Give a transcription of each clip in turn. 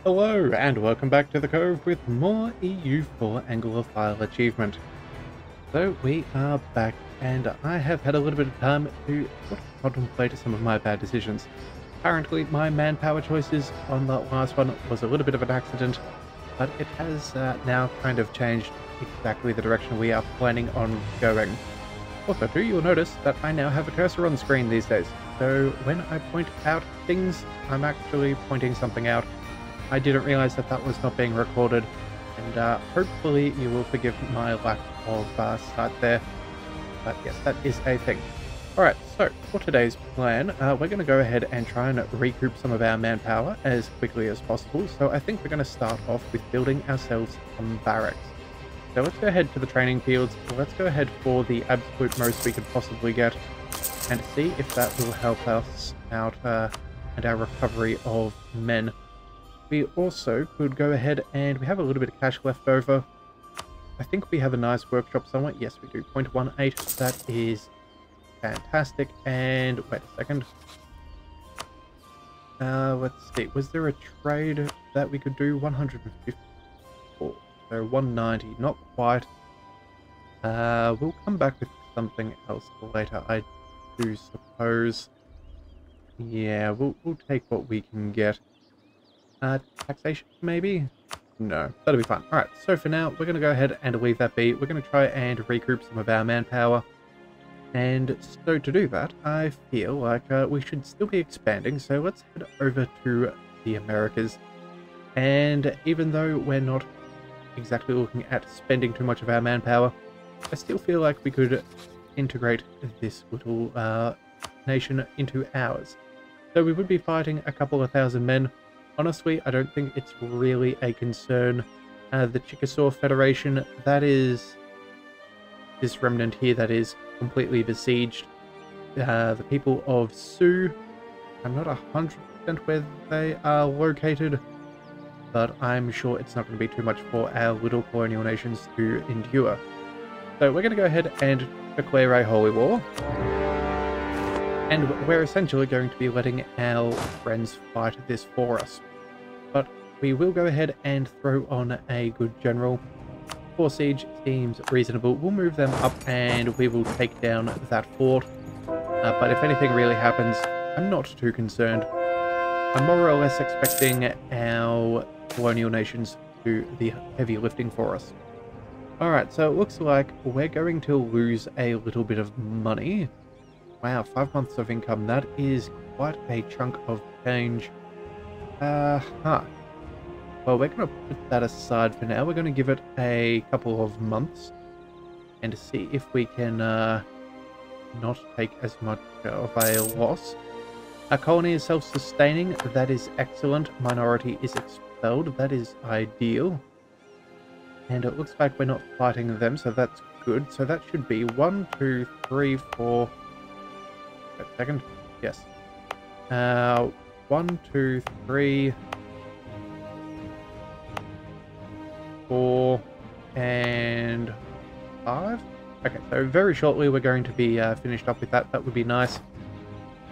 Hello, and welcome back to the Cove with more EU4 Anglophile achievement. So we are back, and I have had a little bit of time to sort of contemplate some of my bad decisions. Apparently, my manpower choices on the last one was a little bit of an accident, but it has now kind of changed exactly the direction we are planning on going. Also, too, you'll notice that I now have a cursor on screen these days, so when I point out things, I'm actually pointing something out. I didn't realize that that was not being recorded, and hopefully you will forgive my lack of sight there. But yes, that is a thing. Alright, so for today's plan, we're going to go ahead and try and recoup some of our manpower as quickly as possible. So I think we're going to start off with building ourselves some barracks. So let's go ahead to the training fields. Let's go ahead for the absolute most we could possibly get and see if that will help us out and our recovery of men. We also could go ahead and we have a little bit of cash left over. I think we have a nice workshop somewhere. Yes, we do. 0.18. That is fantastic. And wait a second. Let's see. Was there a trade that we could do? 154. So 190. Not quite. We'll come back with something else later, I do suppose. Yeah, we'll take what we can get. Taxation, maybe? No, that'll be fine. Alright, so for now, we're going to go ahead and leave that be. We're going to try and recoup some of our manpower. And so to do that, I feel like we should still be expanding. So let's head over to the Americas. And even though we're not exactly looking at spending too much of our manpower, I still feel like we could integrate this little nation into ours. So we would be fighting a couple of thousand men. Honestly, I don't think it's really a concern. The Chickasaw Federation, that is this remnant here that is completely besieged. The people of Sioux, I'm not 100% where they are located, but I'm sure it's not going to be too much for our little colonial nations to endure. So we're going to go ahead and declare a holy war. And we're essentially going to be letting our friends fight this for us. But we will go ahead and throw on a good general. 4 siege seems reasonable. We'll move them up and we will take down that fort. But if anything really happens, I'm not too concerned. I'm more or less expecting our colonial nations to do the heavy lifting for us. Alright, so it looks like we're going to lose a little bit of money. Wow, 5 months of income. That is quite a chunk of change. Well, we're going to put that aside for now. We're going to give it a couple of months and see if we can not take as much of a loss. Our colony is self-sustaining. That is excellent. Minority is expelled. That is ideal. And it looks like we're not fighting them, so that's good. So that should be 1, 2, 3, 4... Wait a second. Yes. 1, 2, 3, 4, and 5. Okay, so very shortly we're going to be finished up with that. That would be nice.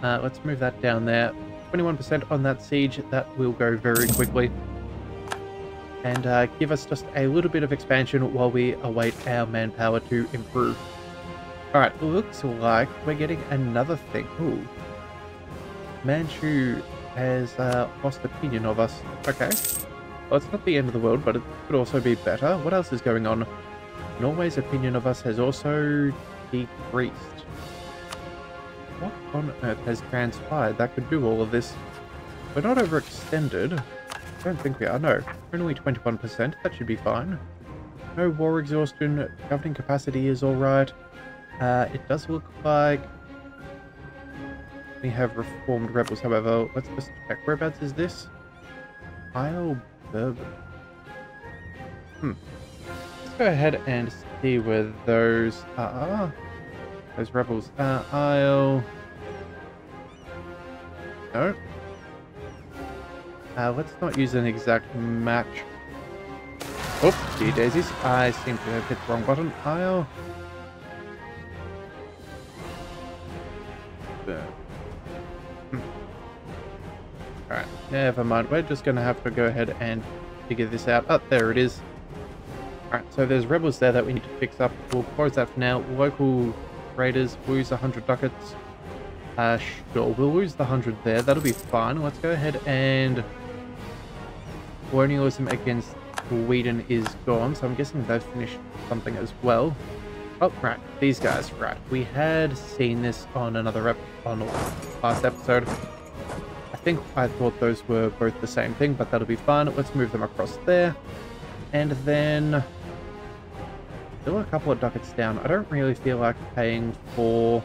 Let's move that down there. 21% on that siege. That will go very quickly. And give us just a little bit of expansion while we await our manpower to improve. Alright, looks like we're getting another thing. Ooh. Manchu has lost opinion of us. Okay. Well, it's not the end of the world, but it could also be better. What else is going on? Norway's opinion of us has also decreased. What on earth has transpired that could do all of this? We're not overextended. I don't think we are. No. Only 21%. That should be fine. No war exhaustion. Governing capacity is alright. It does look like we have reformed rebels, however. Let's just check. Whereabouts is this? Isle Bourbon. Let's go ahead and see where those are. Those rebels. Isle... No. Let's not use an exact match. Oh, gee daisies. I seem to have hit the wrong button. Isle... Alright, never mind. We're just going to have to go ahead and figure this out. Oh, there it is. Alright, so there's rebels there that we need to fix up. We'll close that for now. Local raiders lose 100 ducats. Sure, we'll lose the 100 there. That'll be fine. Let's go ahead and... colonialism against Sweden is gone, so I'm guessing they've finished something as well. Oh, right. These guys, right. We had seen this on another on last episode. I thought those were both the same thing, but that'll be fine. Let's move them across there. And then... still a couple of ducats down. I don't really feel like paying for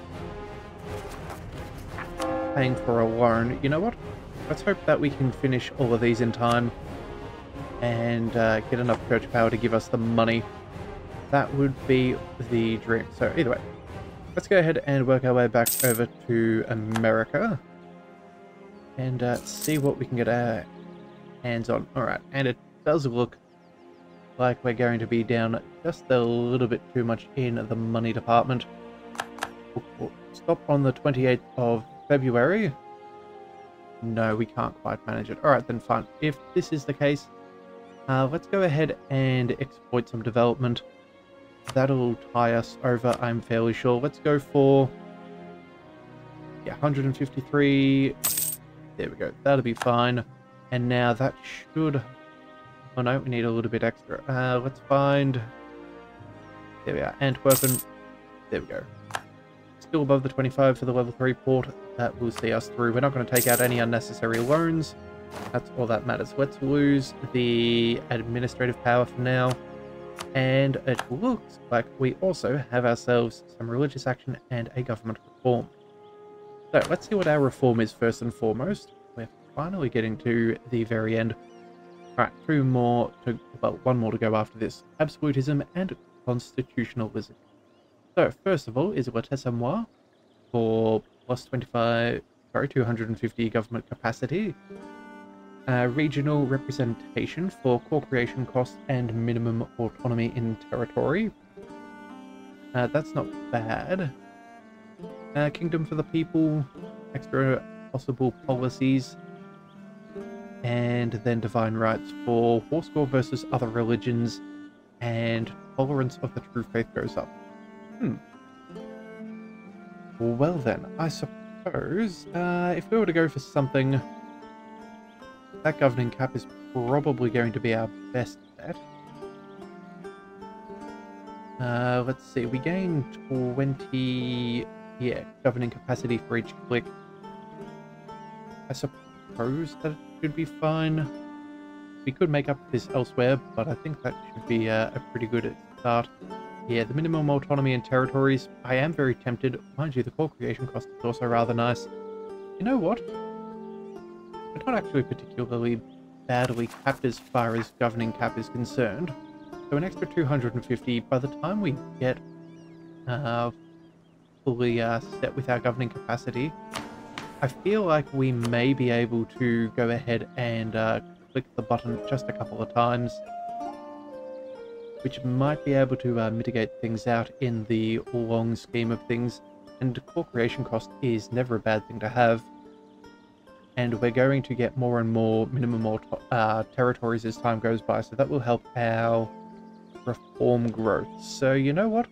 a loan. You know what? Let's hope that we can finish all of these in time and get enough church power to give us the money. That would be the dream. So either way, let's go ahead and work our way back over to America and see what we can get our hands on. Alright, and it does look like we're going to be down just a little bit too much in the money department. We'll stop on the 28th of February. No, we can't quite manage it. Alright then, fine. If this is the case, let's go ahead and exploit some development. That'll tie us over, I'm fairly sure. Let's go for... yeah, 153. There we go. That'll be fine. And now that should... oh no, we need a little bit extra. Let's find... there we are. Antwerpen. There we go. Still above the 25 for the level 3 port. That will see us through. We're not going to take out any unnecessary loans. That's all that matters. Let's lose the administrative power for now. And it looks like we also have ourselves some religious action and a government reform. So let's see what our reform is first and foremost. We're finally getting to the very end. Alright, one more to go after this. Absolutism and constitutionalism. So first of all is Latessemois for plus 250 government capacity. Regional representation for co-creation cost and minimum autonomy in territory. That's not bad. Kingdom for the people, extra possible policies, and then divine rights for war score versus other religions, and tolerance of the true faith goes up. Well then, I suppose if we were to go for something... that governing cap is probably going to be our best bet. Let's see, we gain 20... yeah, governing capacity for each click. I suppose that should be fine. We could make up this elsewhere, but I think that should be a pretty good start. Yeah, the minimum autonomy in territories, I am very tempted. Mind you, the core creation cost is also rather nice. You know what? We're not actually particularly badly capped as far as governing cap is concerned. So an extra 250 by the time we get fully set with our governing capacity. I feel like we may be able to go ahead and click the button just a couple of times, which might be able to mitigate things out in the long scheme of things. And core creation cost is never a bad thing to have. And we're going to get more and more minimum territories as time goes by, so that will help our reform growth. So you know what?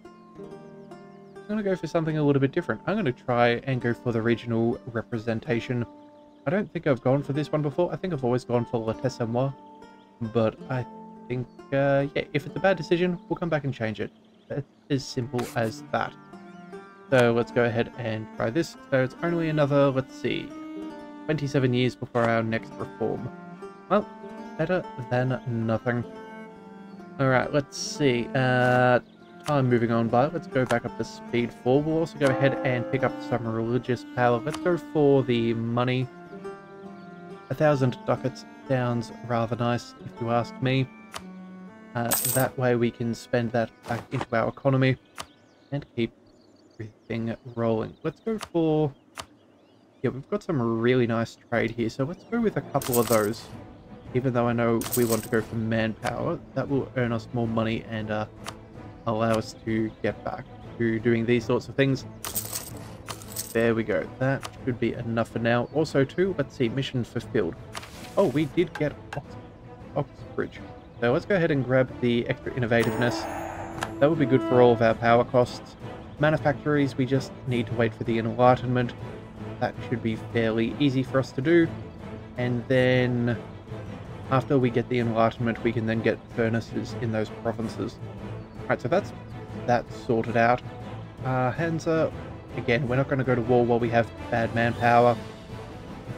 I'm going to go for something a little bit different. I'm going to try and go for the regional representation. I don't think I've gone for this one before. I think I've always gone for Latessemois. But I think, yeah, if it's a bad decision, we'll come back and change it. It's as simple as that. So let's go ahead and try this. So it's only another, let's see, 27 years before our next reform. Well, better than nothing. Alright, let's see. Time moving on by. Let's go back up to speed 4. We'll also go ahead and pick up some religious power. Let's go for the money. 1,000 ducats sounds rather nice, if you ask me. That way we can spend that back into our economy and keep everything rolling. Let's go for... yeah, we've got some really nice trade here, so let's go with a couple of those. Even though I know we want to go for manpower, that will earn us more money and allow us to get back to doing these sorts of things. There we go. That should be enough for now. Also, too, let's see, mission fulfilled. Oh, we did get Oxbridge. So let's go ahead and grab the extra innovativeness. That would be good for all of our power costs. Manufactories, we just need to wait for the enlightenment. That should be fairly easy for us to do. And then after we get the enlightenment, we can then get furnaces in those provinces. Alright, so that's that sorted out. Hansa, again, we're not going to go to war while we have bad manpower.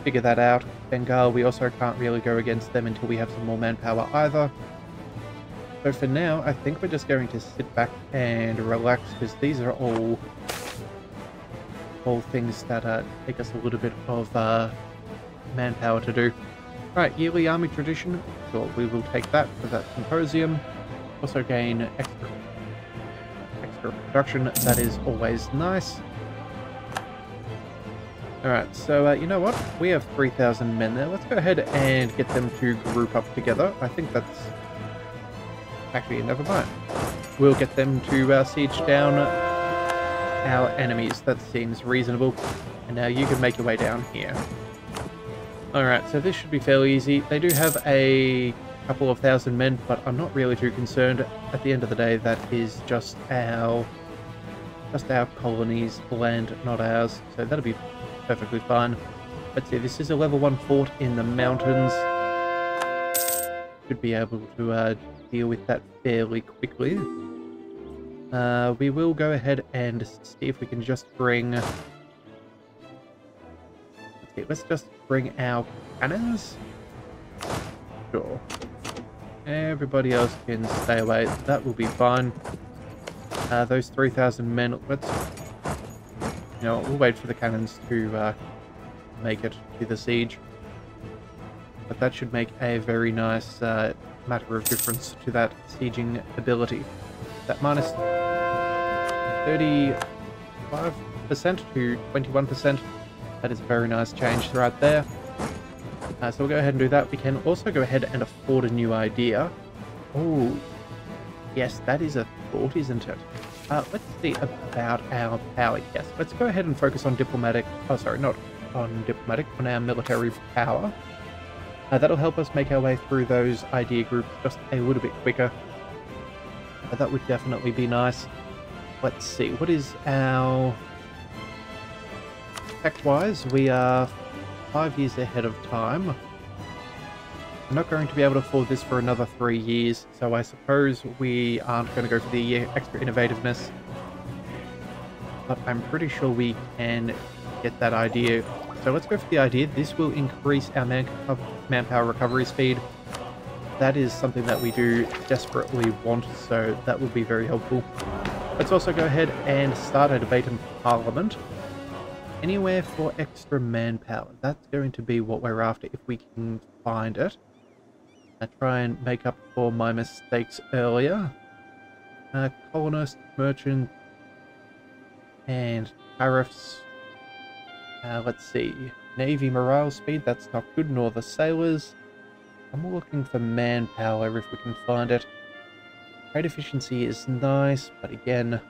Figure that out. Bengal, we also can't really go against them until we have some more manpower either. So for now, I think we're just going to sit back and relax, because these are all things that take us a little bit of manpower to do. Right, yearly army tradition. Sure, we will take that for that symposium. Also gain extra production. That is always nice. Alright, so you know what? We have 3,000 men there. Let's go ahead and get them to group up together. I think that's... Actually, never mind. We'll get them to siege down our enemies. That seems reasonable. And now you can make your way down here. Alright, so this should be fairly easy. They do have a couple of thousand men, but I'm not really too concerned. At the end of the day, that is just our colony's land, not ours. So that'll be perfectly fine. Let's see, this is a level 1 fort in the mountains. Should be able to deal with that fairly quickly. We will go ahead and see if we can just bring... Let's just bring our cannons. Sure. Everybody else can stay away. That will be fine. Those 3,000 men, let's... You know, we'll wait for the cannons to make it to the siege. But that should make a very nice matter of difference to that sieging ability. That minus 35% to 21%. That is a very nice change right there. So we'll go ahead and do that. We can also go ahead and afford a new idea. Oh, yes, that is a thought, isn't it? Let's see about our power. Yes, let's go ahead and focus on diplomatic. Oh, sorry, not on diplomatic, on our military power. That'll help us make our way through those idea groups just a little bit quicker. That would definitely be nice. Let's see, what is our... Tech-wise, we are 5 years ahead of time. I'm not going to be able to afford this for another 3 years, so I suppose we aren't going to go for the extra innovativeness. But I'm pretty sure we can get that idea. So let's go for the idea. This will increase our manpower recovery speed. That is something that we do desperately want, so that will be very helpful. Let's also go ahead and start a debate in Parliament. Anywhere for extra manpower. That's going to be what we're after if we can find it. I try and make up for my mistakes earlier. Colonist, merchant, and tariffs. Let's see. Navy morale speed, that's not good, nor the sailors. I'm looking for manpower if we can find it. Trade efficiency is nice, but again...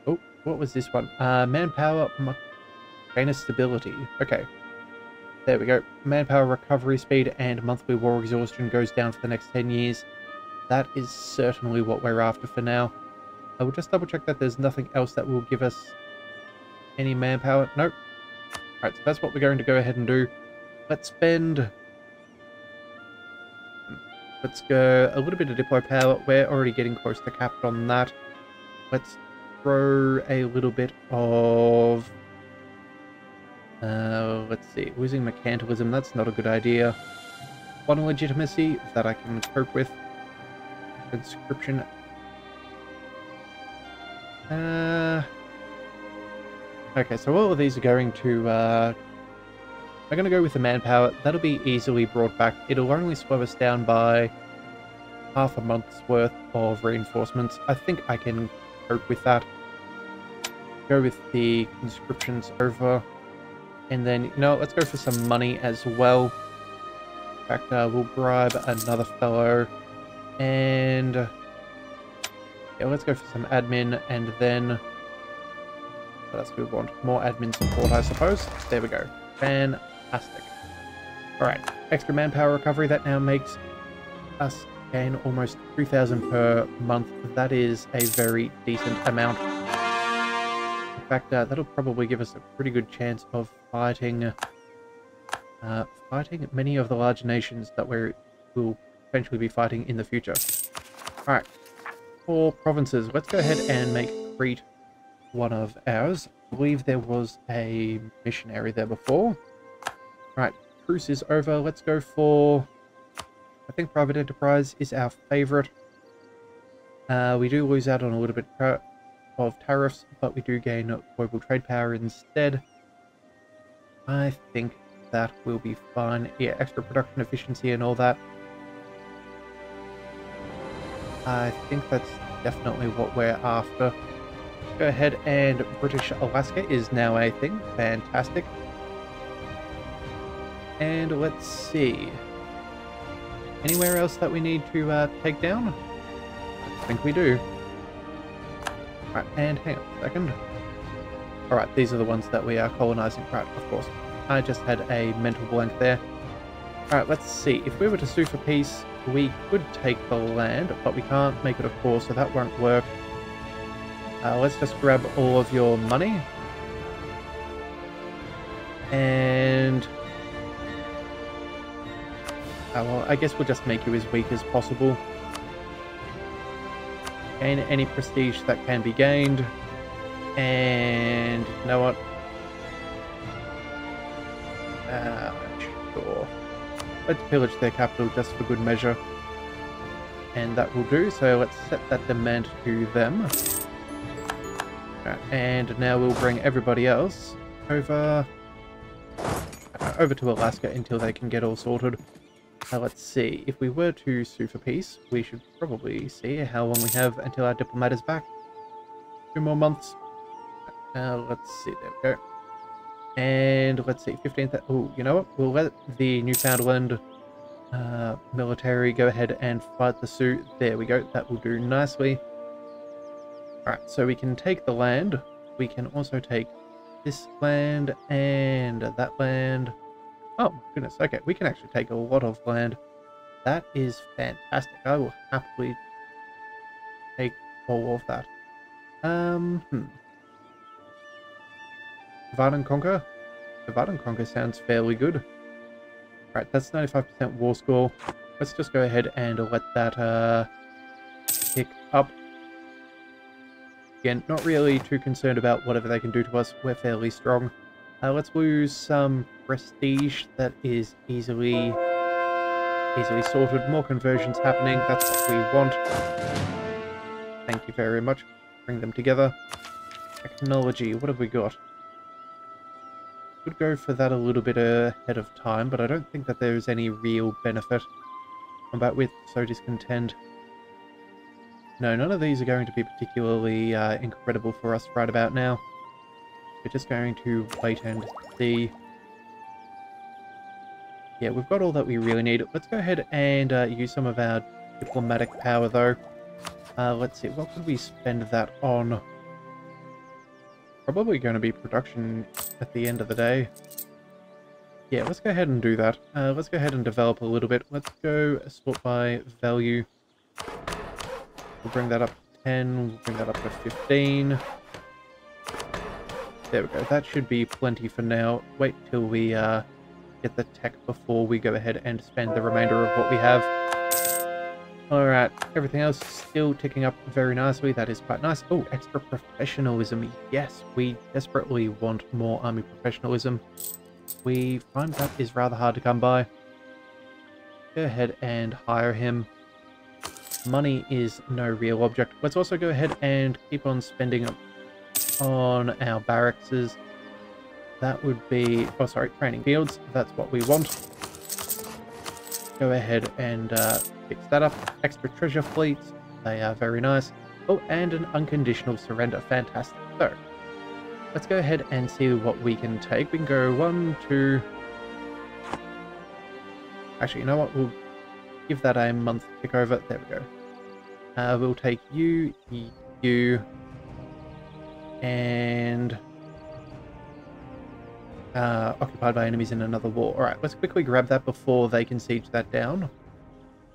Oh, what was this one? Manpower... Gain stability. Okay. There we go. Manpower recovery speed and monthly war exhaustion goes down for the next 10 years. That is certainly what we're after for now. I will just double check that there's nothing else that will give us any manpower. Nope. Alright, so that's what we're going to go ahead and do. Let's spend... Let's go a little bit of diplo power. We're already getting close to capped on that. Let's throw a little bit of... let's see, losing mercantilism, that's not a good idea. One legitimacy, that I can cope with. Conscription. Okay, so all of these are going to, I'm going to go with the manpower. That'll be easily brought back. It'll only slow us down by half a month's worth of reinforcements. I think I can cope with that. Go with the conscriptions over. And then, you know, let's go for some money as well. In fact, we'll bribe another fellow. And... yeah, let's go for some admin, and then... What else do we want? More admin support, I suppose. There we go. Fantastic. Alright, extra manpower recovery. That now makes us gain almost 2,000 per month. That is a very decent amount. In fact, that'll probably give us a pretty good chance of fighting many of the large nations that we'll eventually be fighting in the future. Alright, for provinces, let's go ahead and make Crete one of ours. I believe there was a missionary there before. Alright, truce is over. Let's go for... I think private enterprise is our favorite. We do lose out on a little bit of tariffs, but we do gain global trade power instead. I think that will be fine. Yeah, extra production efficiency and all that. I think that's definitely what we're after. Go ahead, and British Alaska is now a thing. Fantastic. And let's see. Anywhere else that we need to take down? I think we do. Right, and hang on a second. Alright, these are the ones that we are colonizing. Right, of course. I just had a mental blank there. Alright, let's see. If we were to sue for peace, we could take the land, but we can't make it a core, so that won't work. Let's just grab all of your money. And... well, I guess we'll just make you as weak as possible. Gain any prestige that can be gained. And you know what? Sure. Let's pillage their capital just for good measure. And that will do, so let's set that demand to them. And now we'll bring everybody else over to Alaska until they can get all sorted. Let's see, if we were to sue for peace, we should probably see how long we have until our diplomat is back. 2 more months. Let's see, there we go. And let's see, 15th. Oh, you know what? We'll let the Newfoundland military go ahead and fight the Sioux. There we go. That will do nicely. Alright, so we can take the land. We can also take this land and that land. Oh my goodness, okay, we can actually take a lot of land. That is fantastic. I will happily take all of that. Divide and Conquer? Divide and Conquer sounds fairly good. Right, that's 95% war score. Let's just go ahead and let that pick up. Again, not really too concerned about whatever they can do to us. We're fairly strong. Let's lose some prestige that is easily sorted. More conversions happening. That's what we want. Thank you very much. Bring them together. Technology. What have we got? Could go for that a little bit ahead of time, but I don't think that there's any real benefit. Combat with, so discontent. No, none of these are going to be particularly incredible for us right about now. We're just going to wait and see. Yeah, we've got all that we really need. Let's go ahead and use some of our diplomatic power, though. Let's see, what could we spend that on? Probably going to be production at the end of the day. Yeah, let's go ahead and do that. Let's go ahead and develop a little bit. Let's go sort by value. We'll bring that up to 10. We'll bring that up to 15. There we go. That should be plenty for now. Wait till we get the tech before we go ahead and spend the remainder of what we have. Alright, everything else still ticking up very nicely. That is quite nice. Oh, extra professionalism. Yes, we desperately want more army professionalism. We find that is rather hard to come by. Go ahead and hire him. Money is no real object. Let's also go ahead and keep on spending on our barracks. That would be, oh sorry, training fields. That's what we want. Go ahead and fix that up. Extra treasure fleets. They are very nice. Oh, and an unconditional surrender. Fantastic. So, let's go ahead and see what we can take. We can go 1, 2... Actually, you know what? We'll give that a month tick over. There we go. We'll take you, you, and occupied by enemies in another war. Alright, let's quickly grab that before they can siege that down.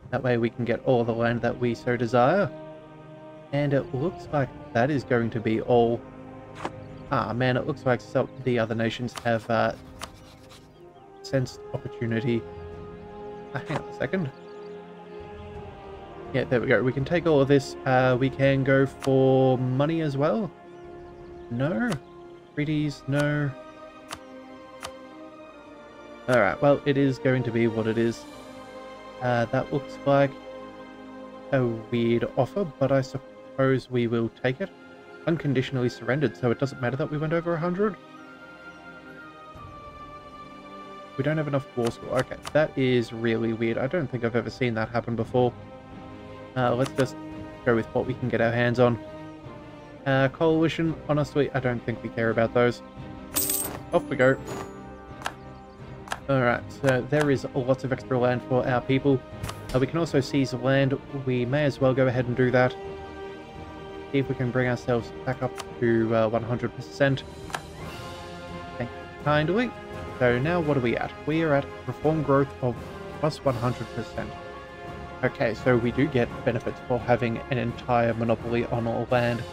That way we can get all the land that we so desire. And it looks like that is going to be all. Ah, man, it looks like some the other nations have sensed opportunity. Hang on a second. Yeah, there we go. We can take all of this. We can go for money as well. No. Treaties, no. Alright, well, it is going to be what it is. That looks like a weird offer, but I suppose we will take it. Unconditionally surrendered, so it doesn't matter that we went over 100. We don't have enough war score. Okay, that is really weird. I don't think I've ever seen that happen before. Let's just go with what we can get our hands on. Coalition, honestly, I don't think we care about those. Off we go. Alright, so there is lots of extra land for our people. We can also seize land. We may as well go ahead and do that. See if we can bring ourselves back up to 100%. Thank you kindly. So now what are we at? We are at reform growth of plus 100%. Okay, so we do get benefits for having an entire monopoly on all land.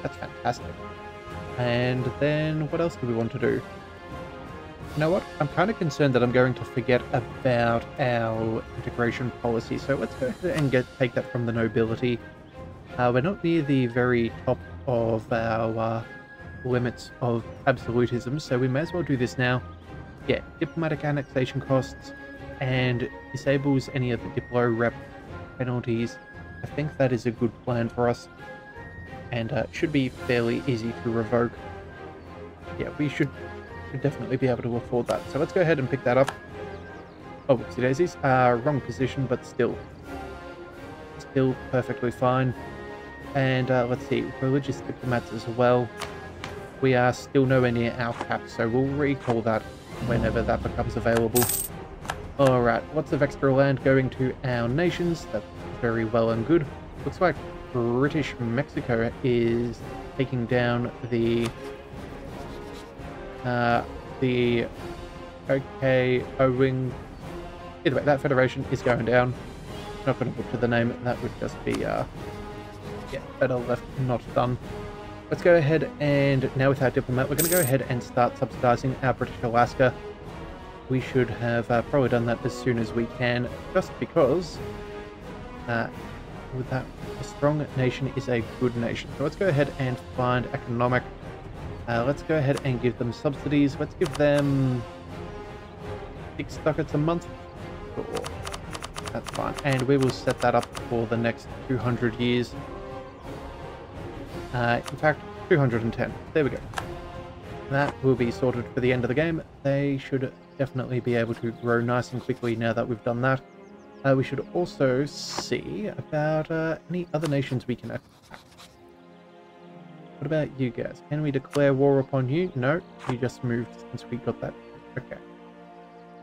That's fantastic. And then what else do we want to do? You know what? I'm kind of concerned that I'm going to forget about our integration policy. So let's go ahead and take that from the nobility. We're not near the very top of our limits of absolutism, so we may as well do this now. Yeah, diplomatic annexation costs and disables any of the Diplo rep penalties. I think that is a good plan for us, and should be fairly easy to revoke. Yeah, we should definitely be able to afford that. So let's go ahead and pick that up. Oh, whoopsie daisies. Wrong position, but still perfectly fine. And let's see, religious diplomats as well. We are still nowhere near our cap, so we'll recall that whenever that becomes available. Alright, lots of extra land going to our nations. That's very well and good. Looks like British Mexico is taking down the OK Owing. Either way, that federation is going down. Not going to butcher the name, that would just be yeah, better left not done. Let's go ahead and now with our diplomat, we're going to go ahead and start subsidizing our British Alaska. We should have probably done that as soon as we can, just because with that, a strong nation is a good nation. So let's go ahead and find economic. Let's go ahead and give them subsidies. Let's give them 6 ducats a month. Sure. That's fine. And we will set that up for the next 200 years. In fact, 210. There we go. That will be sorted for the end of the game. They should definitely be able to grow nice and quickly now that we've done that. We should also see about any other nations we can attack. What about you guys? Can we declare war upon you? No, you just moved since we got that. Okay.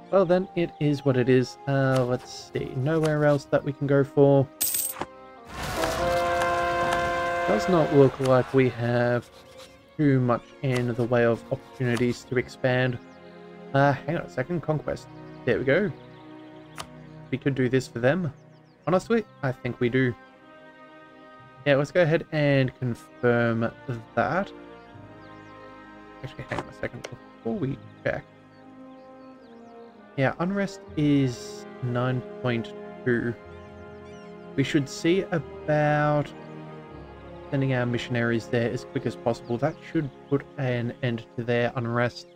Well then, it is what it is. Let's see. Nowhere else that we can go for. Does not look like we have too much in the way of opportunities to expand. Hang on a second. Conquest. There we go. We could do this for them. Honestly, I think we do. Yeah, let's go ahead and confirm that. Actually, hang on a second before we check. Yeah, unrest is 9.2. We should see about sending our missionaries there as quick as possible. That should put an end to their unrest.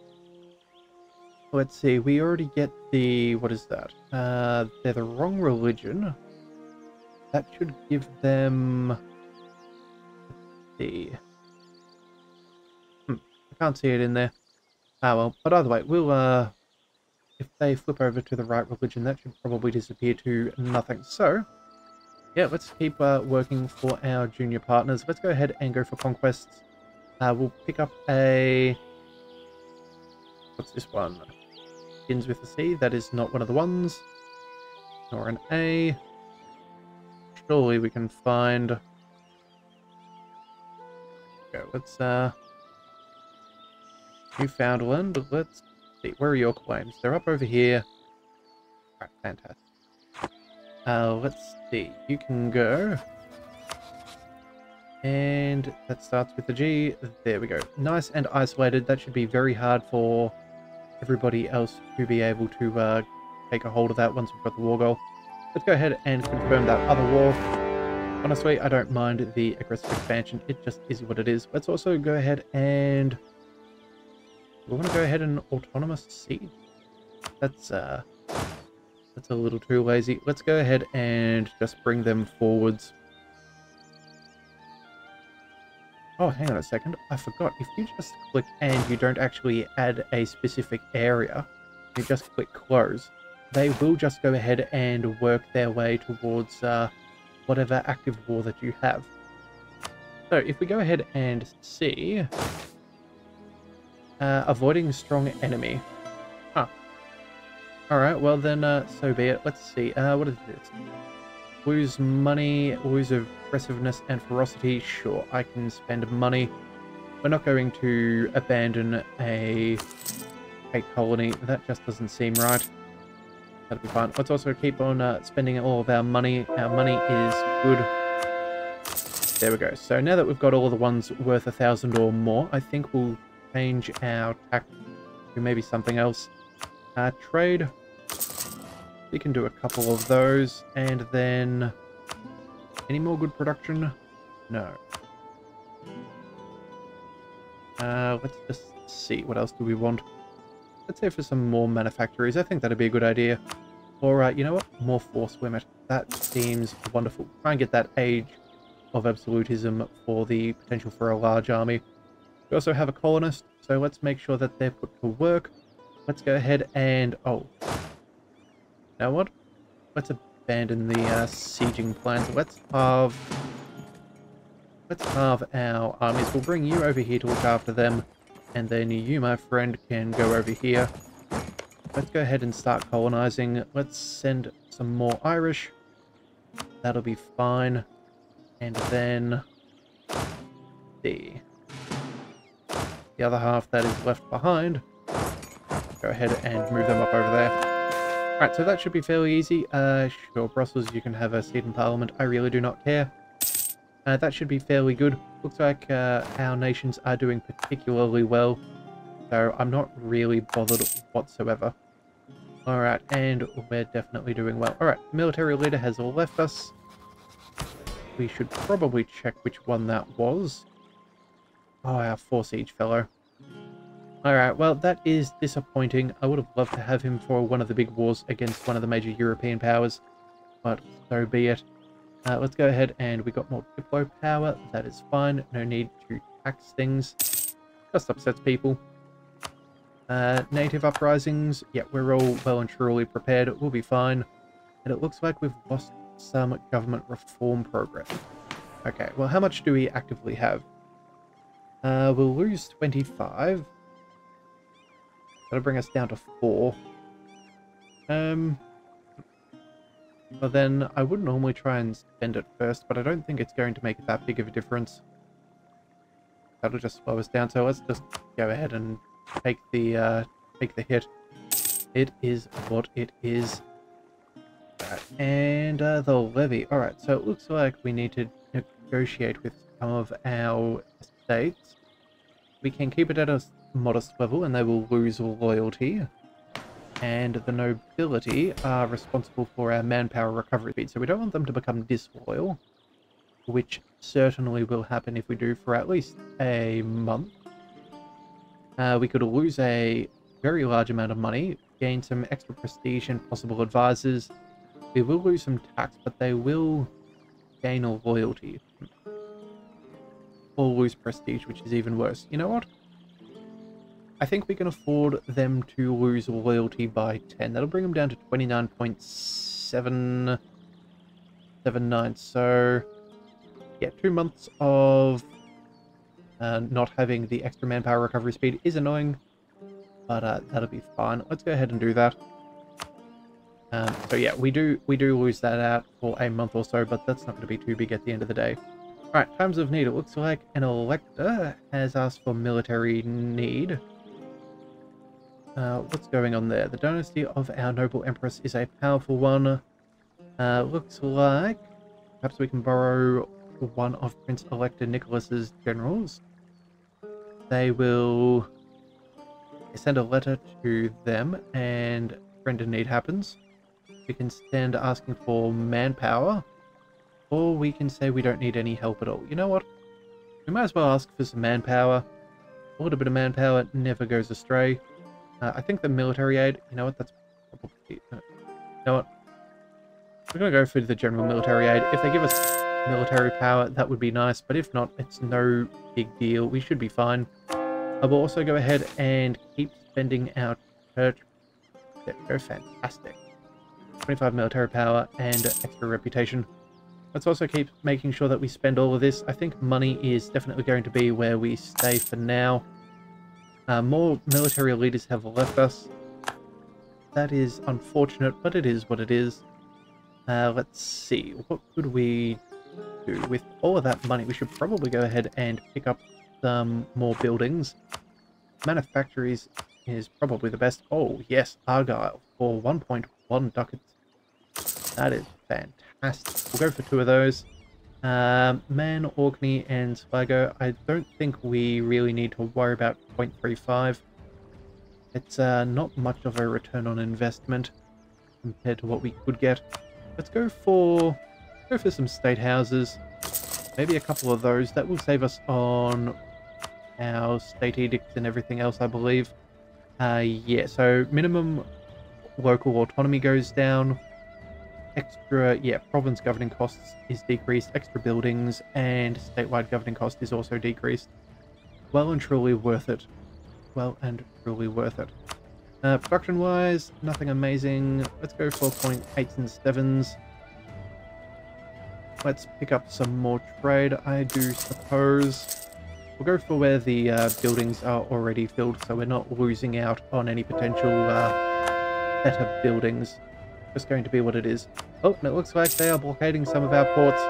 Let's see, we already get the... what is that? They're the wrong religion. That should give them... let's see. I can't see it in there. Ah well, but either way, we'll if they flip over to the right religion, that should probably disappear to nothing. So, yeah, let's keep working for our junior partners. Let's go ahead and go for conquests. We'll pick up a... what's this one? Begins with a C. That is not one of the ones. Nor an A. Surely we can find... okay, let's Newfoundland. Let's see. Where are your claims? They're up over here. Alright, fantastic. Let's see. You can go. And that starts with the G. There we go. Nice and isolated. That should be very hard for everybody else to be able to take a hold of that once we've got the war goal. Let's go ahead and confirm that other war. Honestly, I don't mind the aggressive expansion. It just is what it is. Let's also go ahead and... we want to go ahead and autonomous siege. That's a little too lazy. Let's go ahead and just bring them forwards. Oh, hang on a second. I forgot. If you just click and you don't actually add a specific area, you just click close, they will just go ahead and work their way towards whatever active war that you have. So if we go ahead and see... avoiding strong enemy. Huh. Alright, well then, so be it. Let's see. What is this? Lose money, lose aggressiveness and ferocity. Sure, I can spend money. We're not going to abandon a colony. That just doesn't seem right. That'll be fine. Let's also keep on spending all of our money. Our money is good. There we go. So now that we've got all the ones worth 1,000 or more, I think we'll change our tact to maybe something else. Trade. We can do a couple of those. And then... any more good production? No. Let's just see. What else do we want? Let's say for some more manufactories. I think that'd be a good idea. Or, you know what? More force limit. That seems wonderful. Try and get that age of absolutism for the potential for a large army. We also have a colonist, so let's make sure that they're put to work. Let's go ahead and... oh. You know what? Let's abandon the sieging plans. Let's halve our armies. We'll bring you over here to look after them. And then you, my friend, can go over here. Let's go ahead and start colonizing. Let's send some more Irish. That'll be fine. And then... the other half that is left behind. Go ahead and move them up over there. Alright, so that should be fairly easy. Sure, Brussels, you can have a seat in Parliament. I really do not care. That should be fairly good. Looks like our nations are doing particularly well. So I'm not really bothered whatsoever. Alright, and we're definitely doing well. Alright, military leader has left us. We should probably check which one that was. Oh, our 4 siege fellow. Alright, well, that is disappointing. I would have loved to have him for one of the big wars against one of the major European powers. But so be it. Let's go ahead and we got more diplo power. That is fine. No need to tax things. Just upsets people. Native uprisings. Yeah, we're all well and truly prepared. We'll be fine. And it looks like we've lost some government reform progress. Okay, well, how much do we actively have? We'll lose 25. That'll bring us down to 4. Well then, I would normally try and spend it first, but I don't think it's going to make that big of a difference. That'll just slow us down, so let's just go ahead and take the hit. It is what it is. Right, and the levy. Alright, so it looks like we need to negotiate with some of our estates. We can keep it at a modest level and they will lose loyalty. And the nobility are responsible for our manpower recovery speed, so we don't want them to become disloyal, which certainly will happen if we do for at least a month. We could lose a very large amount of money, gain some extra prestige and possible advisors. We will lose some tax, but they will gain a loyalty. Or lose prestige, which is even worse. You know what? I think we can afford them to lose loyalty by 10. That'll bring them down to 29.779. So, yeah, 2 months of not having the extra manpower recovery speed is annoying, but that'll be fine. Let's go ahead and do that. So yeah, we do lose that out for a month or so, but that's not going to be too big at the end of the day. Alright, times of need. It looks like an elector has asked for military need. What's going on there? The dynasty of our noble empress is a powerful one. Looks like perhaps we can borrow one of Prince Elector Nicholas's generals. They will send a letter to them, and friend in need happens. We can send asking for manpower, or we can say we don't need any help at all. You know what? We might as well ask for some manpower. A little bit of manpower never goes astray. I think the military aid, you know what, that's probably... You know what? We're going to go for the general military aid. If they give us military power, that would be nice, but if not, it's no big deal. We should be fine. I will also go ahead and keep spending our church. There we go, fantastic. 25 military power and extra reputation. Let's also keep making sure that we spend all of this. I think money is definitely going to be where we stay for now. More military leaders have left us. That is unfortunate, but it is what it is. Let's see, what could we do with all of that money? We should probably go ahead and pick up some more buildings. Manufactories is probably the best. Oh yes, Argyle for 1.1 ducats. That is fantastic. We'll go for 2 of those. Man, Orkney, and Sligo. I don't think we really need to worry about 0.35. It's not much of a return on investment compared to what we could get. Let's go for some state houses. Maybe a couple of those. That will save us on our state edicts and everything else, I believe. Yeah, so minimum local autonomy goes down. Extra, yeah, province governing costs is decreased. Extra buildings and statewide governing cost is also decreased. Well and truly worth it. Well and truly worth it. Production-wise, nothing amazing. Let's go for 0.8s and 7s. Let's pick up some more trade, I do suppose. We'll go for where the buildings are already filled, so we're not losing out on any potential better buildings. Just going to be what it is. Oh, and it looks like they are blockading some of our ports,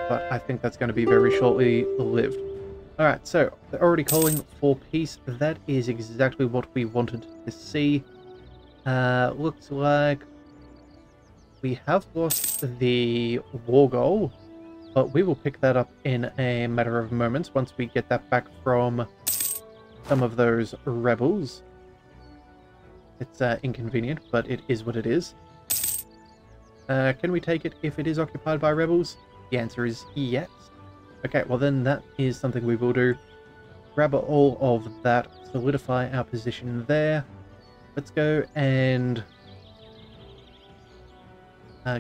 but I think that's going to be very shortly lived. Alright, so they're already calling for peace. That is exactly what we wanted to see. Looks like we have lost the war goal, but we will pick that up in a matter of moments once we get that back from some of those rebels. It's inconvenient, but it is what it is. Can we take it if it is occupied by rebels? The answer is yes. Okay, well then that is something we will do. Grab all of that, solidify our position there. Let's go and...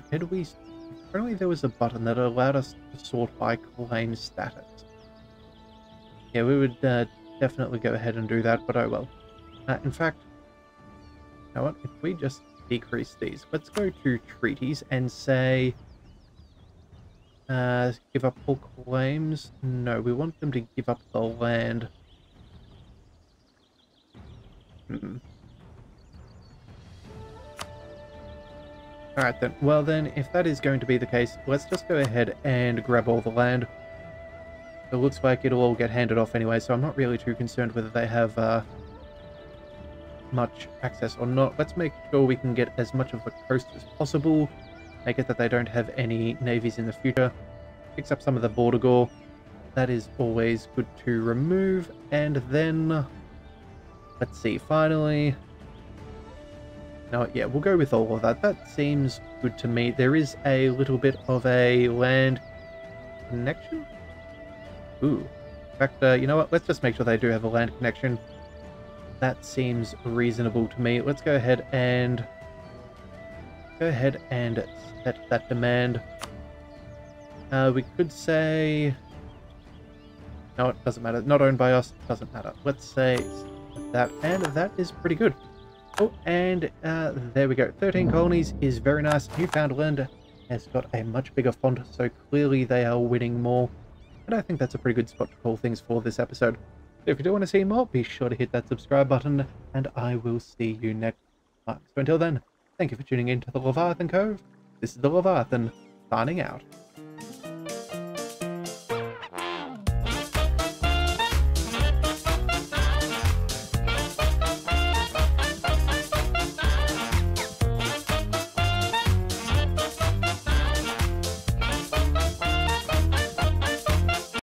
could we... Apparently there was a button that allowed us to sort by claim status. Yeah, we would definitely go ahead and do that, but oh well. In fact, you know what? If we just decrease these, let's go to treaties and say... give up all claims? No, we want them to give up the land. Alright then. Well then, if that is going to be the case, let's just go ahead and grab all the land. It looks like it'll all get handed off anyway, so I'm not really too concerned whether they have much access or not. Let's make sure we can get as much of the coast as possible. Make it that they don't have any navies in the future. Picks up some of the border gore. That is always good to remove. And then, let's see, finally... No, yeah, we'll go with all of that. That seems good to me. There is a little bit of a land connection. Ooh. In fact, you know what? Let's just make sure they do have a land connection. That seems reasonable to me. Let's go ahead and set that demand. We could say... No, it doesn't matter. Not owned by us. Doesn't matter. Let's say that. And that is pretty good. Oh, and there we go. 13 colonies is very nice. Newfoundland has got a much bigger font, so clearly they are winning more. And I think that's a pretty good spot to call things for this episode. So if you do want to see more, be sure to hit that subscribe button, and I will see you next time. So until then, thank you for tuning in to the Leviathan Cove. This is the Leviathan, signing out.